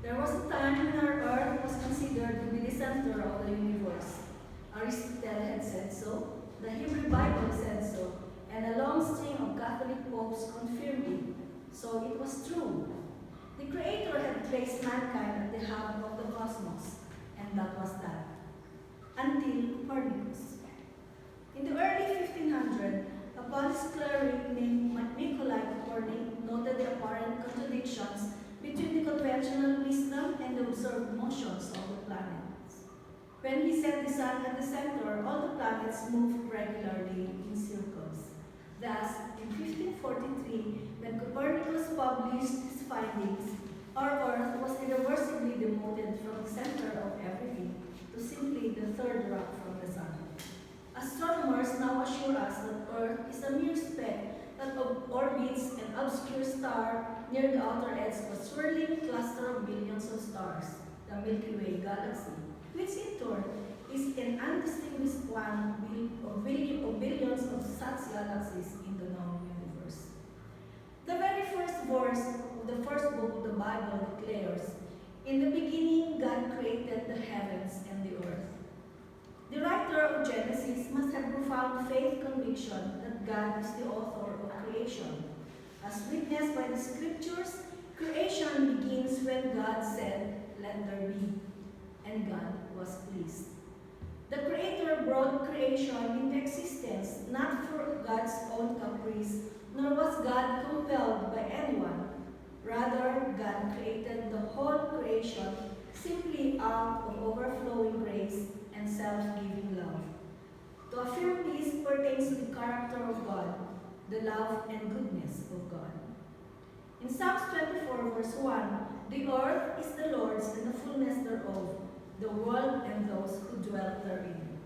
There was a time when our Earth was considered to be the center of the universe. Aristotle had said so, the Hebrew Bible said so, and a long string of Catholic popes confirmed it. So it was true. The Creator had placed mankind at the hub of the cosmos, and that was that. Until Copernicus. In the early 1500s, a Polish cleric named Nikolai Copernic noted the apparent contradictions between the conventional wisdom and the observed motions of the planets. When he set the sun at the center, all the planets moved regularly in circles. Thus, in 1543, when Copernicus published his findings, our Earth was irreversibly demoted from the center of everything to simply the third rock from the sun. Astronomers now assure us that Earth is a mere speck that orbits an obscure star near the outer edge of a swirling cluster of billions of stars, the Milky Way galaxy, which in turn is an undistinguished one of billions of such galaxies in the known universe. The very first verse of the first book of the Bible declares, "In the beginning God created the heavens and the earth." The writer of Genesis must have profound faith conviction that God is the author of creation. As witnessed by the scriptures, creation begins when God said, "Let there be," and God was pleased. The Creator brought creation into existence not for God's own caprice, nor was God compelled by anyone. Rather, God created the whole creation simply out of overflowing grace and self-giving love. To affirm this pertains to the character of God, the love and goodness of God. In Psalms 24, verse 1, "The earth is the Lord's and the fullness thereof, the world and those who dwell therein."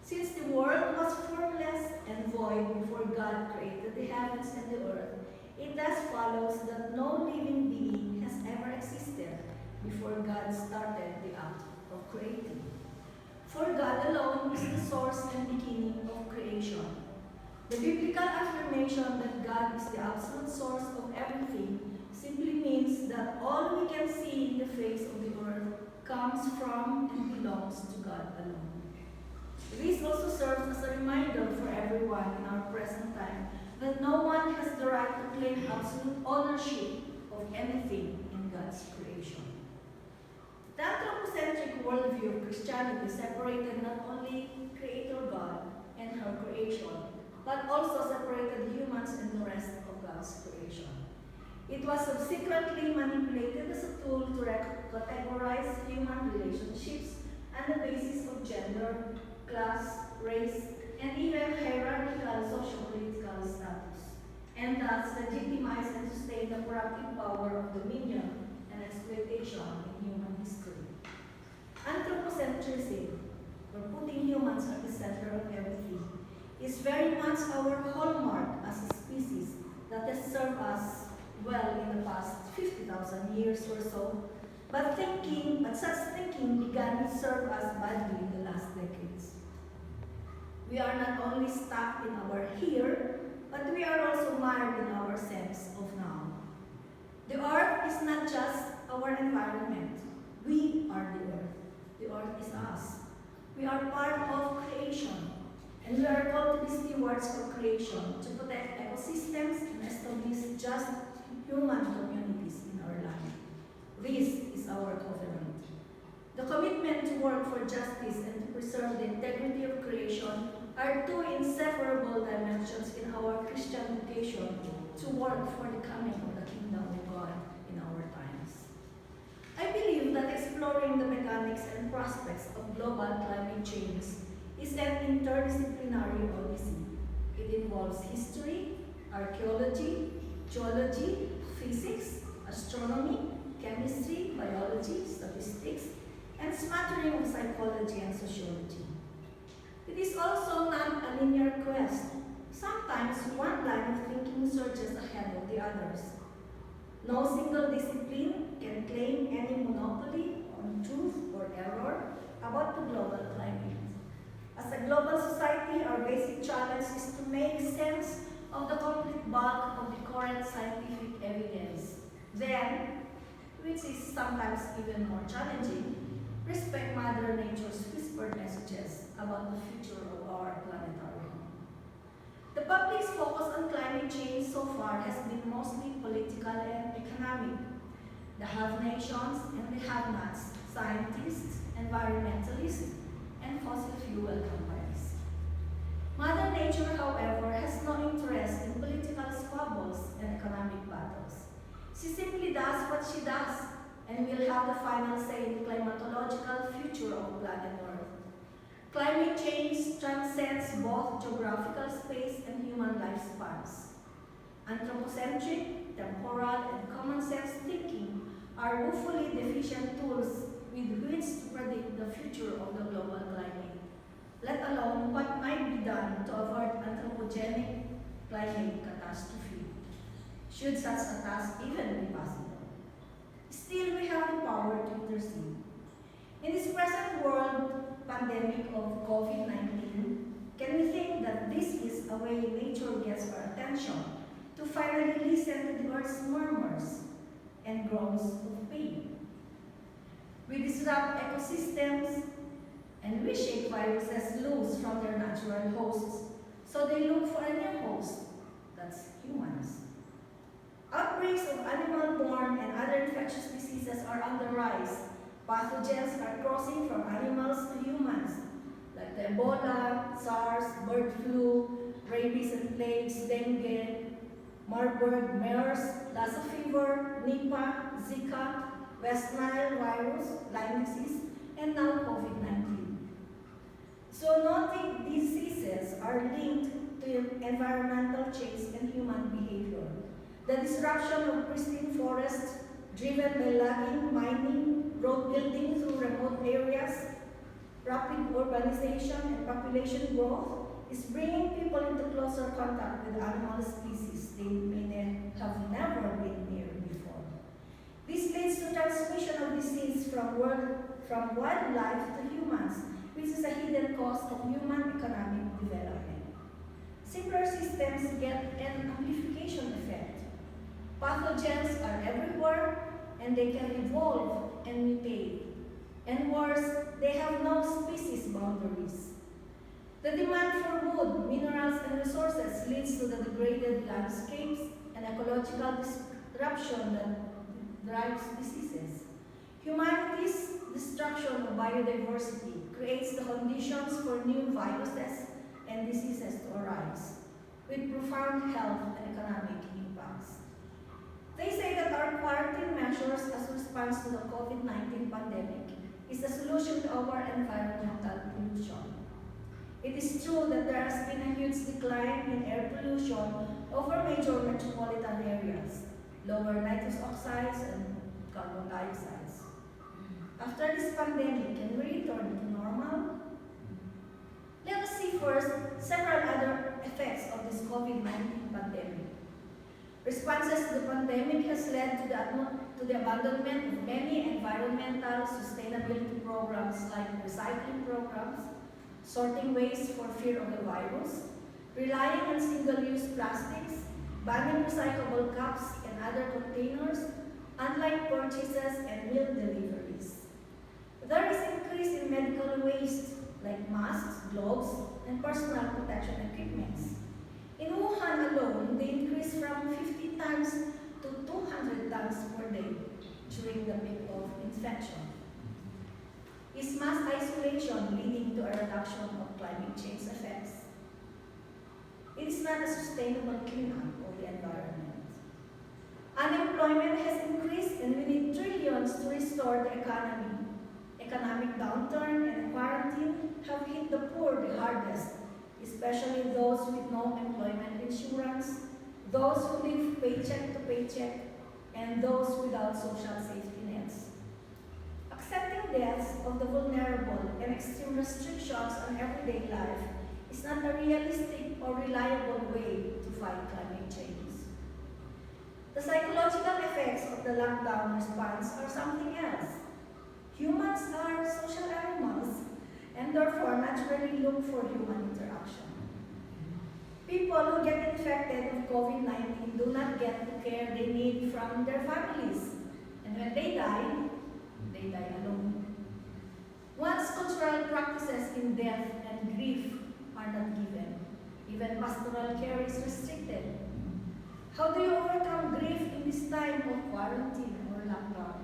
Since the world was formless and void before God created the heavens and the earth, it thus follows that no living being has ever existed before God started the act of creating. For God alone is the source and beginning of creation. The biblical affirmation that God is the absolute source of everything simply means that all we can see in the face of the earth comes from and belongs to God alone. This also serves as a reminder for everyone in our present time that no one has the right to claim absolute ownership of anything in God's creation. The anthropocentric worldview of Christianity separated not only Creator God and her creation, but also separated humans and the rest of God's creation. It was subsequently manipulated as a tool to categorize human relationships on the basis of gender, class, race, and even hierarchical socio-political status, and thus legitimize and sustain the corrupting power of dominion and exploitation in human history. Anthropocentrism, or putting humans at the center of everything, is very much our hallmark as a species that has served us well in the past 50,000 years or so, but such thinking began to serve us badly in the last decades. We are not only stuck in our here, but we are also mired in our sense of now. The earth is not just our environment. We are the earth. The earth is us. We are part of creation, and we are called to be stewards of creation to protect ecosystems and establish just human communities in our land. This is our covenant. The commitment to work for justice and to preserve the integrity of creation are two inseparable dimensions in our Christian vocation to work for the coming of the kingdom of God in our times. I believe that exploring the mechanics and prospects of global climate change is an interdisciplinary odyssey. It involves history, archaeology, geology, physics, astronomy, chemistry, biology, statistics, and smattering of psychology and sociology. It is also not a linear quest. Sometimes one line of thinking surges ahead of the others. No single discipline can claim any monopoly on truth or error about the global climate. As a global society, our basic challenge is to make sense of the complete bulk of the current scientific evidence. Then, which is some sometimes even more challenging, respect Mother Nature's whispered messages about the future of our planetary home. The public's focus on climate change so far has been mostly political and economic. The have nations and the have-nots, scientists, environmentalists, and fossil fuel companies. Mother Nature, however, has no interest in political squabbles and economic battles. She simply does what she does and will have the final say in the climatological future of planet Earth. Climate change transcends both geographical space and human lifespans. Anthropocentric, temporal, and common sense thinking are woefully deficient tools with which to predict the future of the global climate, let alone what might be done to avoid anthropogenic climate catastrophe, should such a task even be possible. Still, we have the power to intercede. In this present world pandemic of COVID-19, can we think that this is a way nature gets our attention to finally listen to the Earth's murmurs and groans of pain? We disrupt ecosystems and we shake viruses loose from their natural hosts, so they look for a new host, that's humans. Outbreaks of animal-borne and other infectious diseases are on the rise. Pathogens are crossing from animals to humans, like the Ebola, SARS, bird flu, rabies and plagues, dengue, Marburg, MERS, Lassa fever, Nipah, Zika, West Nile virus, Lyme disease, and now COVID-19. Zoonotic diseases are linked to environmental change and human behavior. The disruption of pristine forests driven by logging, mining, road building through remote areas, rapid urbanization, and population growth is bringing people into closer contact with animal species they may have never been near before. This leads to transmission of disease from wildlife to humans, which is a hidden cost of human economic development. Simpler systems get an amplification effect. Pathogens are everywhere, and they can evolve and mutate. And worse, they have no species boundaries. The demand for wood, minerals, and resources leads to the degraded landscapes and ecological disruption that drives diseases. Humanity's destruction of biodiversity creates the conditions for new viruses and diseases to arise, with profound health and economic impacts. They say that our quarantine measures as response to the COVID-19 pandemic is the solution to our environmental pollution. It is true that there has been a huge decline in air pollution over major metropolitan areas, lower nitrous oxides and carbon dioxides. After this pandemic, can we return to normal? Let us see first several other effects of this COVID-19 pandemic. Responses to the pandemic has led to the abandonment of many environmental sustainability programs like recycling programs, sorting waste for fear of the virus, relying on single-use plastics, banning recyclable cups and other containers, online purchases, and meal deliveries. There is increase in medical waste like masks, gloves, and personal protection equipments. In Wuhan alone, they increased from 50 tons to 200 tons per day during the peak of infection. Is mass isolation leading to a reduction of climate change effects? It is not a sustainable cleanup of the environment. Unemployment has increased and we need trillions to restore the economy. Economic downturn and quarantine have hit the poor the hardest, especially those with no employment insurance, those who live paycheck to paycheck, and those without social safety nets. Accepting deaths of the vulnerable and extreme restrictions on everyday life is not a realistic or reliable way to fight climate change. The psychological effects of the lockdown response are something else. Humans are social animals and therefore naturally look for human interaction. People who get infected with COVID-19 do not get the care they need from their families. And when they die, they die alone. One's cultural practices in death and grief are not given. Even pastoral care is restricted. How do you overcome grief in this time of quarantine or lockdown?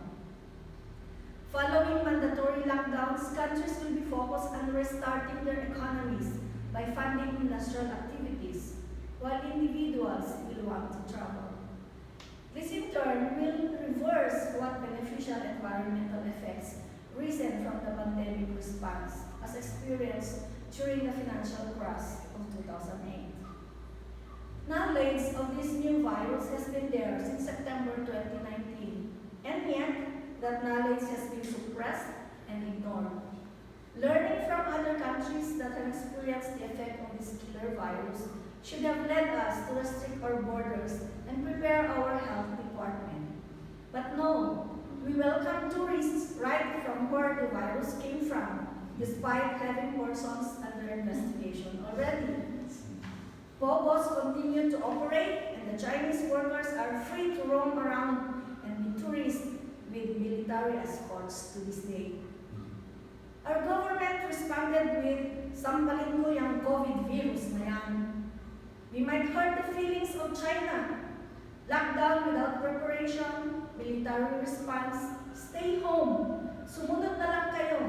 Following mandatory lockdowns, countries will be focused on restarting their economies by funding industrial activities, while individuals will want to travel. This in turn will reverse what beneficial environmental effects risen from the pandemic response as experienced during the financial crash of 2008. Knowledge of this new virus has been there since September 2019, and yet that knowledge has been suppressed and ignored. Learning from other countries that have experienced the effect of this killer virus should have led us to restrict our borders and prepare our health department. But no, we welcome tourists right from where the virus came from, despite having persons under investigation already. Pogos continue to operate, and the Chinese workers are free to roam around and be tourists with military escorts to this day. Our government responded with, sampalin ko yung COVID virus na yan. We might hurt the feelings of China. Lockdown without preparation, military response, stay home, sumunod na lang kayo.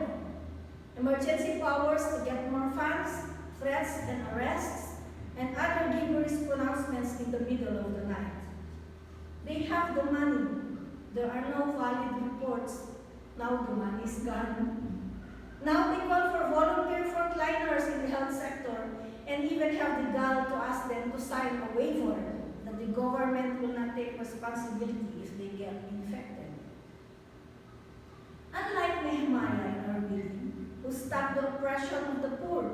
Emergency powers to get more funds, threats and arrests, and other gibberish pronouncements in the middle of the night. They have the money. There are no valid reports. Now the money is gone. Now they call for volunteer frontliners in the health sector and even have the gall to ask them to sign a waiver that the government will not take responsibility if they get infected. Unlike Nehemiah in our reading, who stopped the oppression of the poor,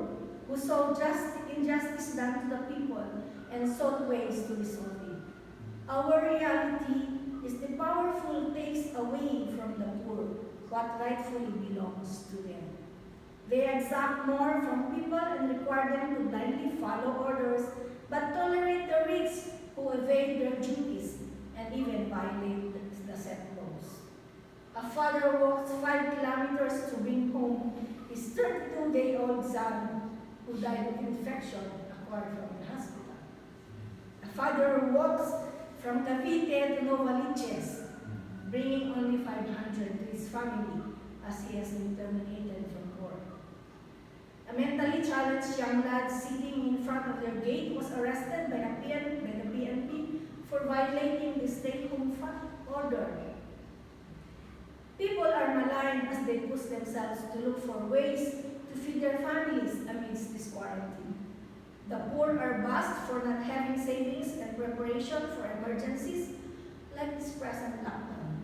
who saw injustice done to the people and sought ways to resolve it. Our reality is the powerful takes away from the poor what rightfully belongs to them. They exact more from people and require them to blindly follow orders, but tolerate the rich who evade their duties and even violate the set laws. A father walks 5 kilometers to bring home his 32-day-old son who died of infection acquired from the hospital. A father walks from Cavite to Novaliches, bringing only 500 to his family as he has been terminated from work. A mentally challenged young lad sitting in front of their gate was arrested by the PNP for violating the stay-home order. People are maligned as they push themselves to look for ways to feed their families amidst this quarantine. The poor are bashed for not having savings and preparation for emergencies like this present lockdown.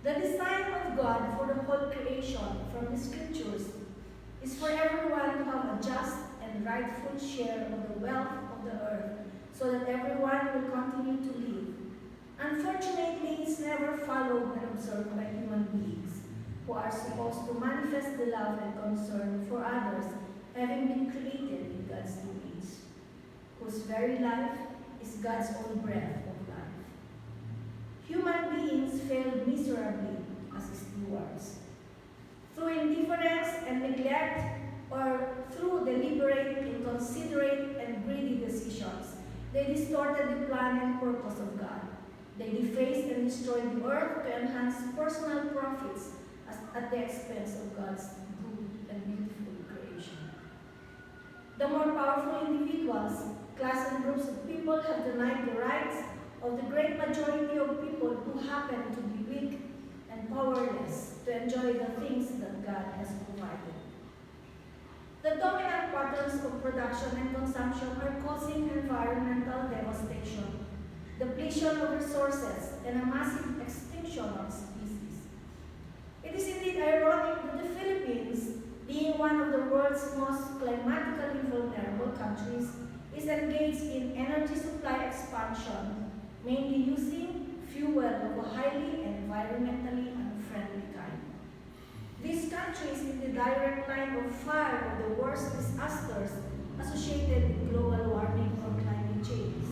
The design of God for the whole creation from the scriptures is for everyone to have a just and rightful share of the wealth of the earth so that everyone will continue to live. Unfortunately, it's never followed and observed by human beings who are supposed to manifest the love and concern for others, having been created in God's image, whose very life is God's own breath of life. Human beings failed miserably as stewards. Through indifference and neglect, or through deliberate, inconsiderate, and greedy decisions, they distorted the plan and purpose of God. They defaced and destroyed the earth to enhance personal profits at the expense of God's good and beautiful creation. The more powerful individuals, class and groups of people have denied the rights of the great majority of people who happen to be weak and powerless to enjoy the things that God has provided. The dominant patterns of production and consumption are causing environmental devastation, depletion of resources, and a massive extinction of species. It is indeed ironic that the Philippines, being one of the world's most climatically vulnerable countries, is engaged in energy supply expansion, mainly using fuel of a highly environmentally unfriendly kind. This country is in the direct line of 5 of the worst disasters associated with global warming or climate change.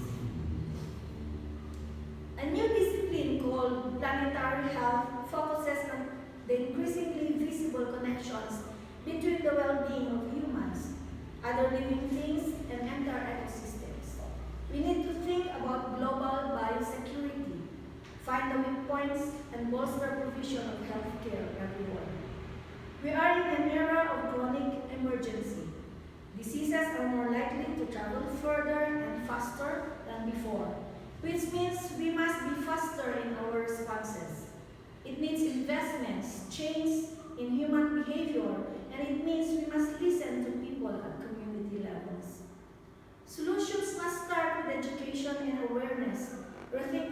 A new discipline called called planetary health focuses on the increasingly visible connections between the well-being of humans, other living things, and entire ecosystems. We need to think about global biosecurity, find the weak points, and bolster provision of health care everywhere. We are in an era of chronic emergency. Diseases are more likely to travel further and faster than before, which means we must be faster in our responses. It means investments, change in human behavior, and it means we must listen to people at community levels. Solutions must start with education and awareness. Rethink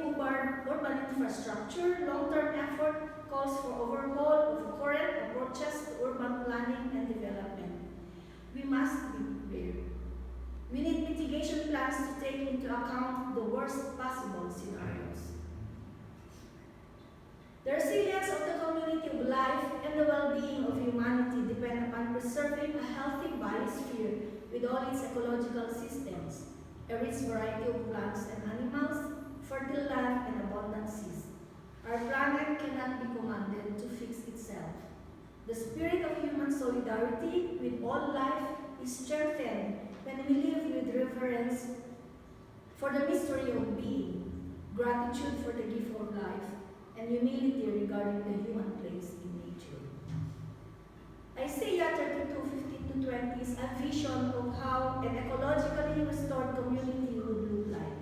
urban infrastructure, long-term effort calls for overhaul of current approaches to urban planning and development. We must be prepared. We need mitigation plans to take into account the worst possible scenarios. The resilience of the community of life and the well-being of humanity depend upon preserving a healthy biosphere with all its ecological systems, a rich variety of plants and animals, fertile land, and abundant seas. Our planet cannot be commanded to fix itself. The spirit of human solidarity with all life is strengthened when we live with reverence for the mystery of being, gratitude for the gift of life, and humility regarding the human place in nature. Isaiah 32:15-20 is a vision of how an ecologically restored community would look like.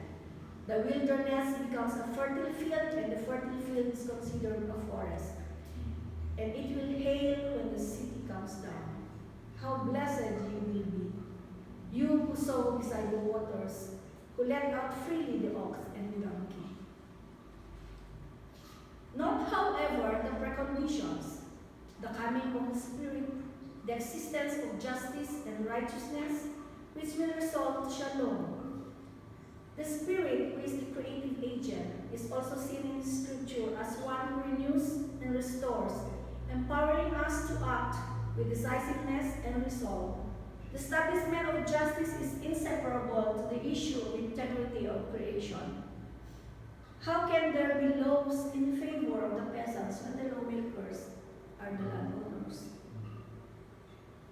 The wilderness becomes a fertile field, and the fertile field is considered a forest. And it will hail when the city comes down. How blessed you will be, you who sow beside the waters, who let out freely the ox and the donkey. Note, however, the preconditions: the coming of the Spirit, the existence of justice and righteousness, which will result to shalom. The Spirit, who is the creative agent, is also seen in Scripture as one who renews and restores, empowering us to act with decisiveness and resolve. The establishment of justice is inseparable to the issue of integrity of creation. How can there be laws in favor of the peasants when the lawmakers are the landowners?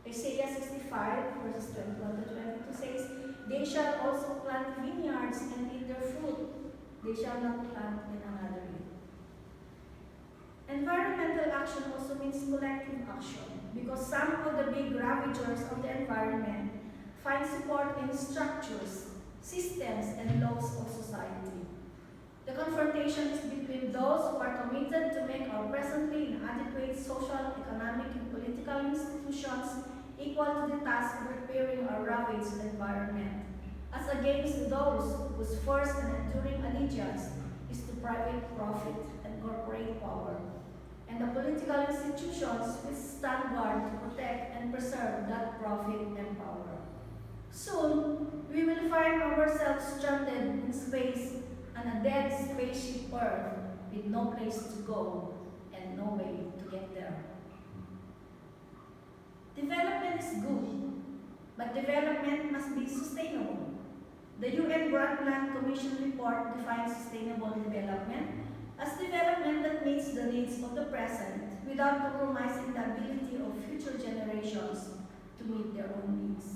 Isaiah 65, verses 21-22 says, "They shall also plant vineyards and eat their fruit. They shall not plant in another year." Environmental action also means collective action, because some of the big ravagers of the environment find support in structures, systems, and laws of society. The confrontation is between those who are committed to make our presently inadequate social, economic, and political institutions equal to the task of repairing our ravaged environment, as against those whose first and enduring allegiance is to private profit and corporate power, and the political institutions which stand guard to protect and preserve that profit and power. Soon, we will find ourselves stranded in space on a dead spaceship Earth with no place to go and no way to get there. Development is good, but development must be sustainable. The UN Brundtland Commission report defines sustainable development as development that meets the needs of the present without compromising the ability of future generations to meet their own needs.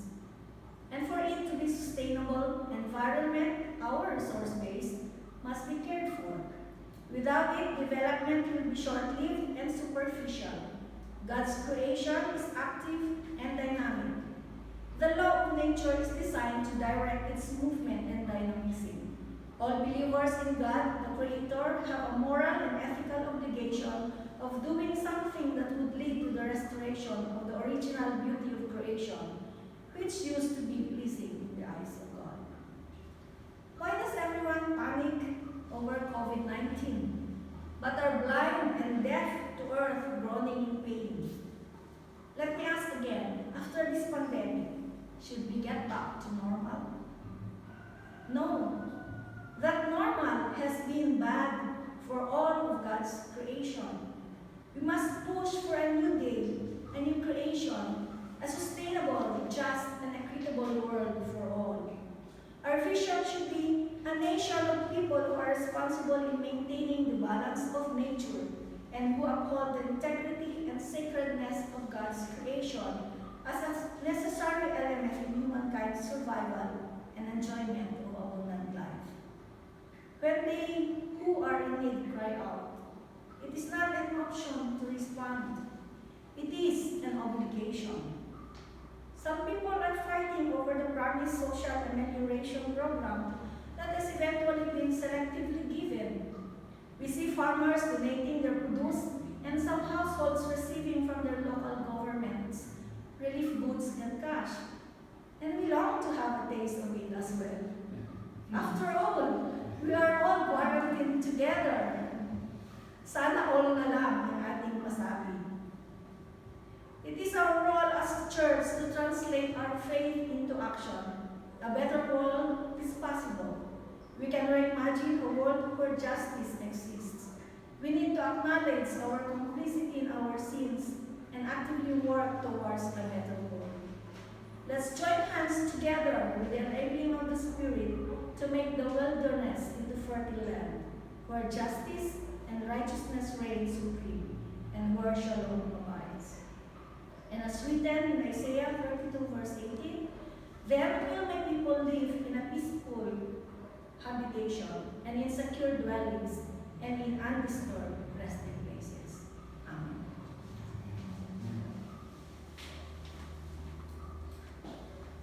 And for it to be sustainable, environment, our resource base, must be cared for. Without it, development will be short-lived and superficial. God's creation is active and dynamic. The law of nature is designed to direct its movement and dynamism. All believers in God, the Creator, have a moral and ethical obligation of doing something that would lead to the restoration of the original beauty of creation, which used to be pleasing in the eyes of God. Why does everyone panic over COVID-19, but are blind and deaf to earth groaning in pain? Let me ask again, after this pandemic, should we get back to normal? No. That normal has been bad for all of God's creation. We must push for a new day, a new creation, a sustainable, just, and equitable world for all. Our vision should be a nation of people who are responsible responsible in maintaining the balance of nature and who uphold the integrity and sacredness of God's creation as a necessary element in humankind's survival and enjoyment of abundant life. When they who are in need cry out, it is not an option to respond. It is an obligation. Some people are fighting over the promised social amelioration program that has eventually been selectively given. We see farmers donating their produce and some households receiving from their local governments relief goods and cash. And we long to have a taste of it as well. After all, we are all quarantined together. Sana all na lang ang ating masabi. It is our role as a church to translate our faith into action. A better world is possible. We can reimagine a world where justice exists. We need to acknowledge our complicity in our sins and actively work towards a better world. Let's join hands together with the enabling of the Spirit to make the wilderness into fertile land, where justice and righteousness reign supreme, and where shalom abides. And as written in Isaiah 32 verse 18, "Then will my people live in a peaceful habitation, and in secure dwellings, and in undisturbed resting."